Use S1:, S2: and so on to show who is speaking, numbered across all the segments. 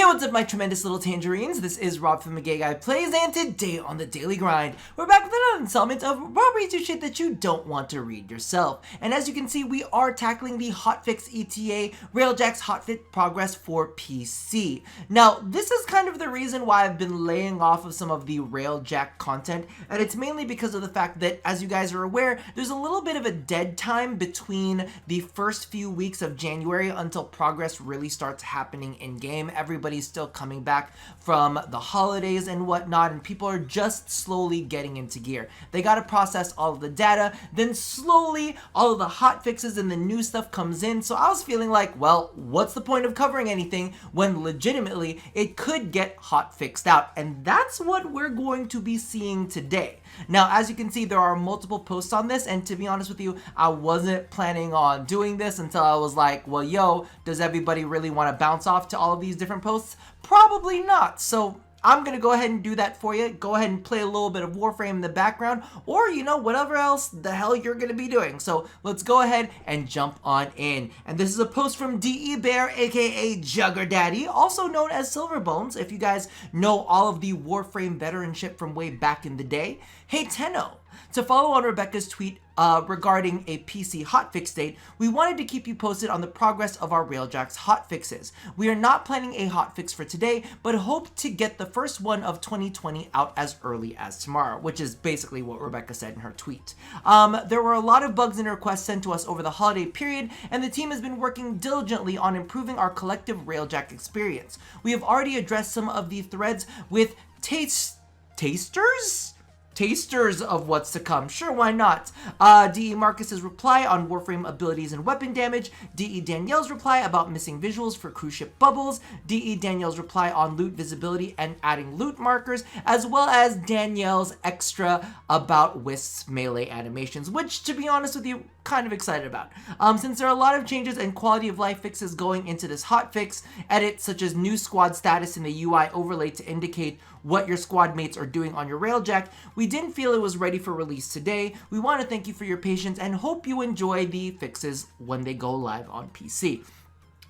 S1: What's up, my tremendous little tangerines? This is Rob from the Gay Guy Plays, and today on The Daily Grind, we're back with another installment of Rob reads you shit that you don't want to read yourself. And as you can see, we are tackling the hotfix ETA, Railjack's hotfix progress for PC. Now, this is kind of the reason why I've been laying off of some of the Railjack content, and it's mainly because of the fact that, as you guys are aware, there's a little bit of a dead time between the first few weeks of January until progress really starts happening in-game. Everybody's still coming back from the holidays and whatnot, and people are just slowly getting into gear. They got to process all of the data, then slowly all of the hot fixes and the new stuff comes in. So I was feeling like, well, what's the point of covering anything when legitimately it could get hot fixed out? And that's what we're going to be seeing today. Now, as you can see, there are multiple posts on this, and to be honest with you, I wasn't planning on doing this until I was like, well, yo, does everybody really want to bounce off to all of these different posts? Probably not. So I'm going to go ahead and do that for you. Go ahead and play a little bit of Warframe in the background, or, you know, whatever else the hell you're going to be doing. So let's go ahead and jump on in. And this is a post from DE Bear, aka Jugger Daddy, also known as Silverbones, if you guys know all of the Warframe veteranship from way back in the day. Hey Tenno, to follow on Rebecca's tweet regarding a PC hotfix date, we wanted to keep you posted on the progress of our Railjack's hotfixes. We are not planning a hotfix for today, but hope to get the first one of 2020 out as early as tomorrow, which is basically what Rebecca said in her tweet. There were a lot of bugs and requests sent to us over the holiday period, and the team has been working diligently on improving our collective Railjack experience. We have already addressed some of the threads with tasters of what's to come. Sure, why not? DE Marcus's reply on Warframe abilities and weapon damage, DE Danielle's reply about missing visuals for cruise ship bubbles, DE Danielle's reply on loot visibility and adding loot markers, as well as Danielle's extra about Wisps melee animations, which, to be honest with you, kind of excited about. Since there are a lot of changes and quality of life fixes going into this hotfix, edits such as new squad status in the UI overlay to indicate what your squad mates are doing on your Railjack, we didn't feel it was ready for release today. We want to thank you for your patience and hope you enjoy the fixes when they go live on PC.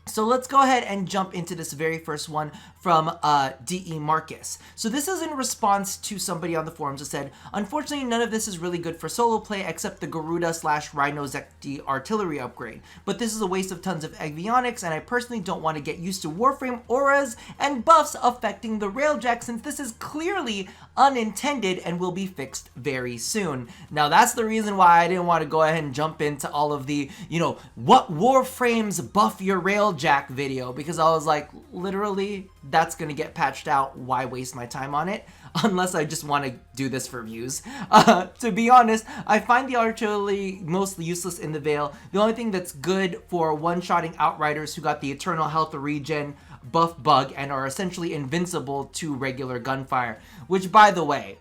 S1: So let's go ahead and jump into this very first one from DE Marcus. So this is in response to somebody on the forums that said, unfortunately, none of this is really good for solo play except the Garuda/Rhino Zekti artillery upgrade. But this is a waste of tons of avionics, and I personally don't want to get used to Warframe auras and buffs affecting the Railjack, since this is clearly unintended and will be fixed very soon. Now that's the reason why I didn't want to go ahead and jump into all of the, you know, what Warframes buff your Railjack video, because I was like, literally, that's gonna get patched out. Why waste my time on it? Unless I just want to do this for views. To be honest, I find the artillery mostly useless in the Veil. The only thing that's good for one-shotting Outriders who got the Eternal Health regen buff bug and are essentially invincible to regular gunfire. Which, by the way,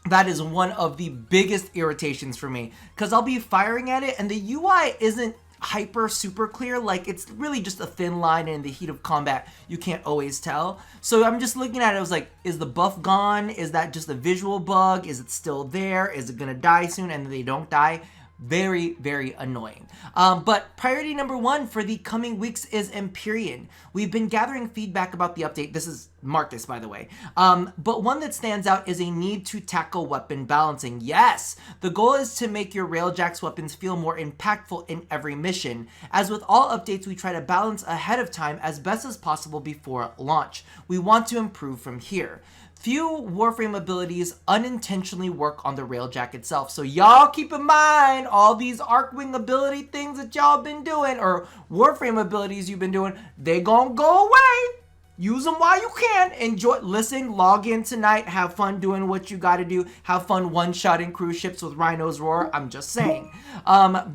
S1: that is one of the biggest irritations for me, because I'll be firing at it and the UI isn't hyper super clear. Like, it's really just a thin line, and in the heat of combat you can't always tell. So I'm just looking at it, I was like, is the buff gone? Is that just a visual bug? Is it still there? Is it gonna die soon? And they don't die. Very, very annoying. But priority number one for the coming weeks is Empyrean. We've been gathering feedback about the update. This is Marcus, by the way. But one that stands out is a need to tackle weapon balancing. Yes! The goal is to make your Railjack's weapons feel more impactful in every mission. As with all updates, we try to balance ahead of time as best as possible before launch. We want to improve from here. Few Warframe abilities unintentionally work on the Railjack itself, so y'all keep in mind all these Arcwing ability things that y'all been doing, or Warframe abilities you've been doing, they gonna go away. Use them while you can. Enjoy, listen, log in tonight, have fun doing what you gotta do, have fun one-shotting cruise ships with Rhino's Roar, I'm just saying.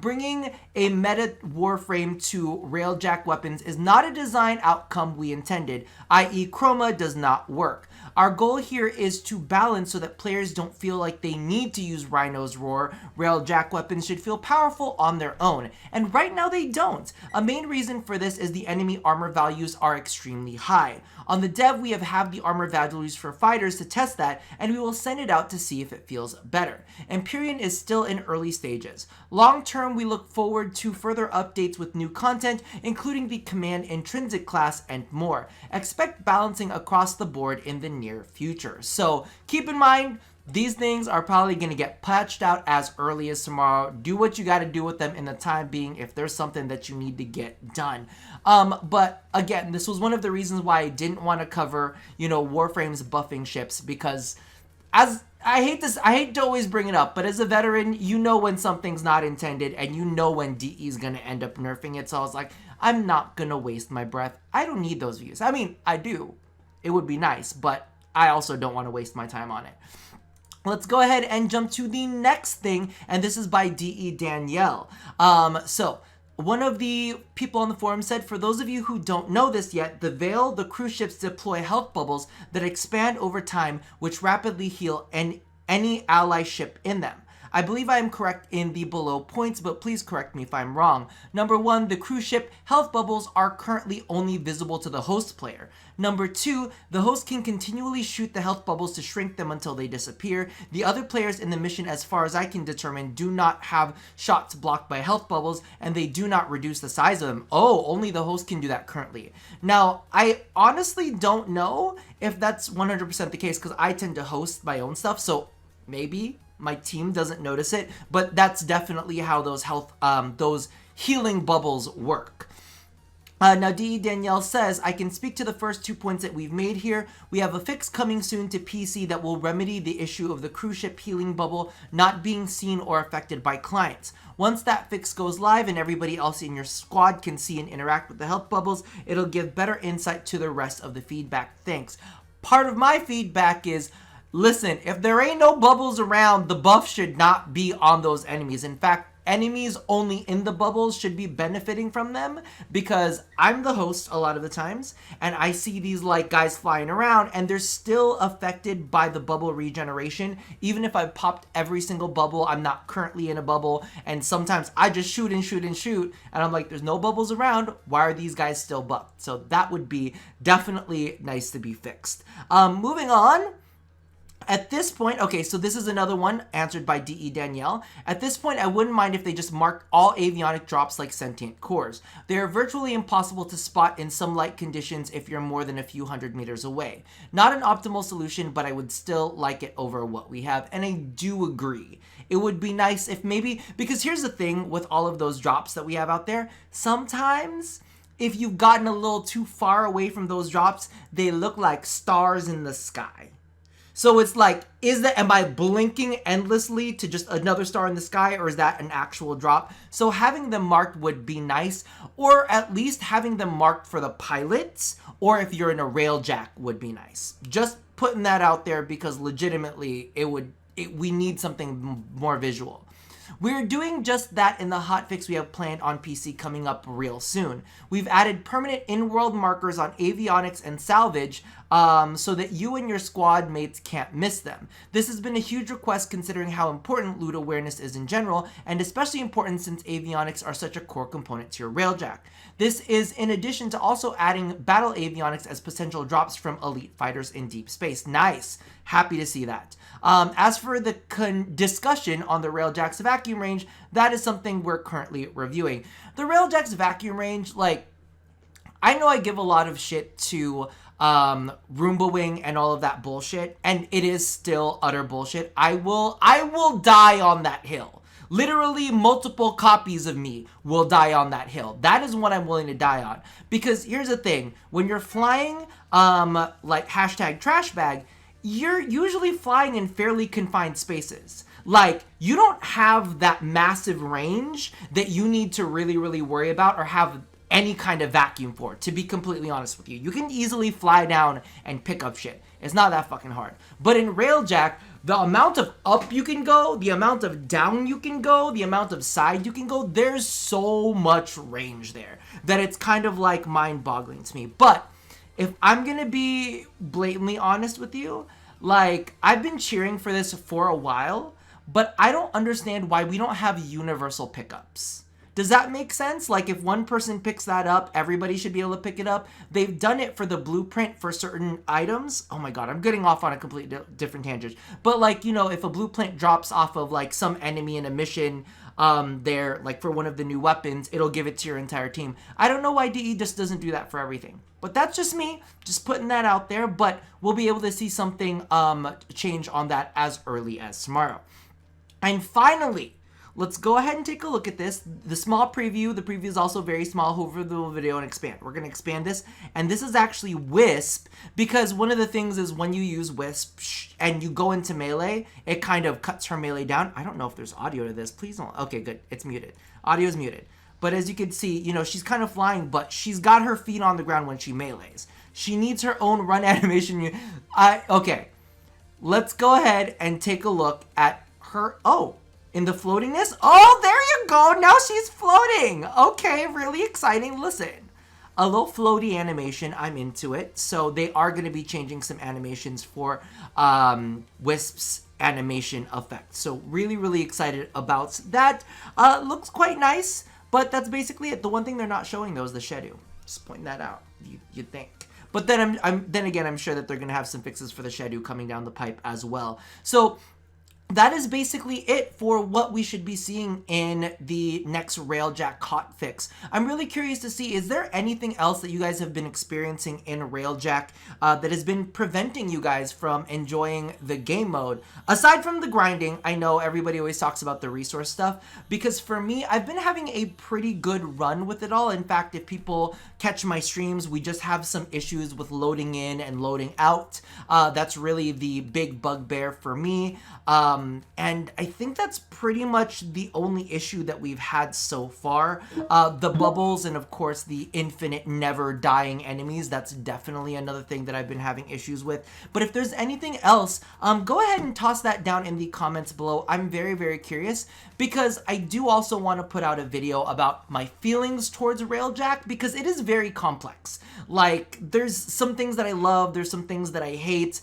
S1: Bringing a meta Warframe to Railjack weapons is not a design outcome we intended, i.e. Chroma does not work. Our goal here is to balance so that players don't feel like they need to use Rhino's Roar. Railjack weapons should feel powerful on their own, and right now they don't. A main reason for this is the enemy armor values are extremely high. high. On the dev, we have the armor values for fighters to test that, and we will send it out to see if it feels better. Empyrean is still in early stages. Long term, we look forward to further updates with new content, including the command intrinsic class and more. Expect balancing across the board in the near future. So keep in mind, these things are probably going to get patched out as early as tomorrow. Do what you got to do with them in the time being if there's something that you need to get done. But again, this was one of the reasons why I didn't want to cover, Warframe's buffing ships, because as I hate to always bring it up, but as a veteran, you know when something's not intended and you know when DE is going to end up nerfing it. So I was like, I'm not going to waste my breath. I don't need those views. I mean, I do. It would be nice, but I also don't want to waste my time on it. Let's go ahead and jump to the next thing, and this is by DE Danielle. So one of the people on the forum said, for those of you who don't know this yet, the the cruise ships deploy health bubbles that expand over time, which rapidly heal any ally ship in them. I believe I am correct in the below points, but please correct me if I'm wrong. Number 1, the cruise ship health bubbles are currently only visible to the host player. Number 2, the host can continually shoot the health bubbles to shrink them until they disappear. The other players in the mission, as far as I can determine, do not have shots blocked by health bubbles, and they do not reduce the size of them. Oh, only the host can do that currently. Now, I honestly don't know if that's 100% the case, because I tend to host my own stuff, so maybe my team doesn't notice it, but that's definitely how those healing bubbles work. Now, DE Danielle says, I can speak to the first 2 points that we've made here. We have a fix coming soon to PC that will remedy the issue of the cruise ship healing bubble not being seen or affected by clients. Once that fix goes live and everybody else in your squad can see and interact with the health bubbles, it'll give better insight to the rest of the feedback. Thanks. Part of my feedback is, listen, if there ain't no bubbles around, the buff should not be on those enemies. In fact, enemies only in the bubbles should be benefiting from them, because I'm the host a lot of the times and I see these guys flying around and they're still affected by the bubble regeneration. Even if I popped every single bubble, I'm not currently in a bubble, and sometimes I just shoot and shoot and shoot and I'm like, there's no bubbles around, why are these guys still buffed? So that would be definitely nice to be fixed. Moving on. At this point, okay, so this is another one answered by DE Danielle. At this point, I wouldn't mind if they just marked all avionic drops like sentient cores. They are virtually impossible to spot in some light conditions if you're more than a few hundred meters away. Not an optimal solution, but I would still like it over what we have, and I do agree. It would be nice if maybe, because here's the thing with all of those drops that we have out there, sometimes if you've gotten a little too far away from those drops, they look like stars in the sky. So it's like, am I blinking endlessly to just another star in the sky, or is that an actual drop? So having them marked would be nice, or at least having them marked for the pilots, or if you're in a Railjack would be nice. Just putting that out there, because legitimately we need something more visual. We're doing just that in the hotfix we have planned on PC coming up real soon. We've added permanent in-world markers on avionics and salvage so that you and your squad mates can't miss them. This has been a huge request considering how important loot awareness is in general, and especially important since avionics are such a core component to your Railjack. This is in addition to also adding battle avionics as potential drops from elite fighters in deep space. Nice. Happy to see that. As for the discussion on the Railjack's vacuum range, that is something we're currently reviewing. The Railjack's vacuum range, I know I give a lot of shit to Roomba Wing and all of that bullshit, and it is still utter bullshit. I will die on that hill. Literally multiple copies of me will die on that hill. That is what I'm willing to die on. Because here's the thing, when you're flying like #trashbag, you're usually flying in fairly confined spaces. You don't have that massive range that you need to really, really worry about or have any kind of vacuum for, to be completely honest with you. You can easily fly down and pick up shit. It's not that fucking hard. But in Railjack, the amount of up you can go, the amount of down you can go, the amount of side you can go, there's so much range there that it's kind of mind-boggling to me. But if I'm gonna be blatantly honest with you, I've been cheering for this for a while, but I don't understand why we don't have universal pickups. Does that make sense? Like if one person picks that up, everybody should be able to pick it up. They've done it for the blueprint for certain items. Oh my god, I'm getting off on a completely different tangent. But like, you know, if a blueprint drops off of like some enemy in a mission, there, like for one of the new weapons, it'll give it to your entire team. I don't know why DE just doesn't do that for everything. But that's just me, just putting that out there. But we'll be able to see something change on that as early as tomorrow. And finally, let's go ahead and take a look at this. The small preview, the preview is also very small. Hover the video and expand. We're going to expand this. And this is actually Wisp, because one of the things is when you use Wisp and you go into melee, it kind of cuts her melee down. I don't know if there's audio to this. Please don't. Okay, good. It's muted. Audio is muted. But as you can see, you know, she's kind of flying, but she's got her feet on the ground when she melees. She needs her own run animation. Okay. Let's go ahead and take a look at her. Oh, in the floatingness. Oh, there you go. Now she's floating. Okay, really exciting. Listen, a little floaty animation. I'm into it. So they are going to be changing some animations for Wisp's animation effect. So really, really excited about that. Looks quite nice, but that's basically it. The one thing they're not showing though is the Shedu. Just pointing that out. You'd think. But then I'm sure that they're going to have some fixes for the Shedu coming down the pipe as well. So that is basically it for what we should be seeing in the next Railjack hotfix. I'm really curious to see, is there anything else that you guys have been experiencing in Railjack that has been preventing you guys from enjoying the game mode? Aside from the grinding, I know everybody always talks about the resource stuff, because for me, I've been having a pretty good run with it all. In fact, if people catch my streams, we just have some issues with loading in and loading out. That's really the big bugbear for me. And I think that's pretty much the only issue that we've had so far. The bubbles and of course the infinite never dying enemies, that's definitely another thing that I've been having issues with. But if there's anything else, go ahead and toss that down in the comments below. I'm very, very curious, because I do also want to put out a video about my feelings towards Railjack, because it is very complex. Like, there's some things that I love, there's some things that I hate,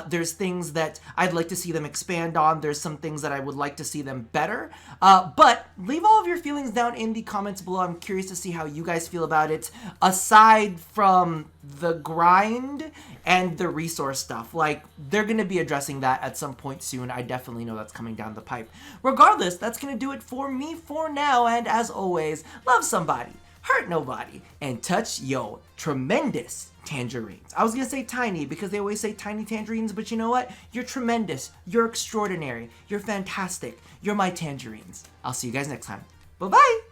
S1: there's things that I'd like to see them expand on, there's some things that I would like to see them better, but leave all of your feelings down in the comments below. I'm curious to see how you guys feel about it, aside from the grind and the resource stuff. Like, they're going to be addressing that at some point soon. I definitely know that's coming down the pipe. Regardless, that's going to do it for me for now, and as always, love somebody, hurt nobody, and touch yo tremendous tangerines. I was gonna say tiny because they always say tiny tangerines, but you know what? You're tremendous. You're extraordinary. You're fantastic. You're my tangerines. I'll see you guys next time. Bye-bye.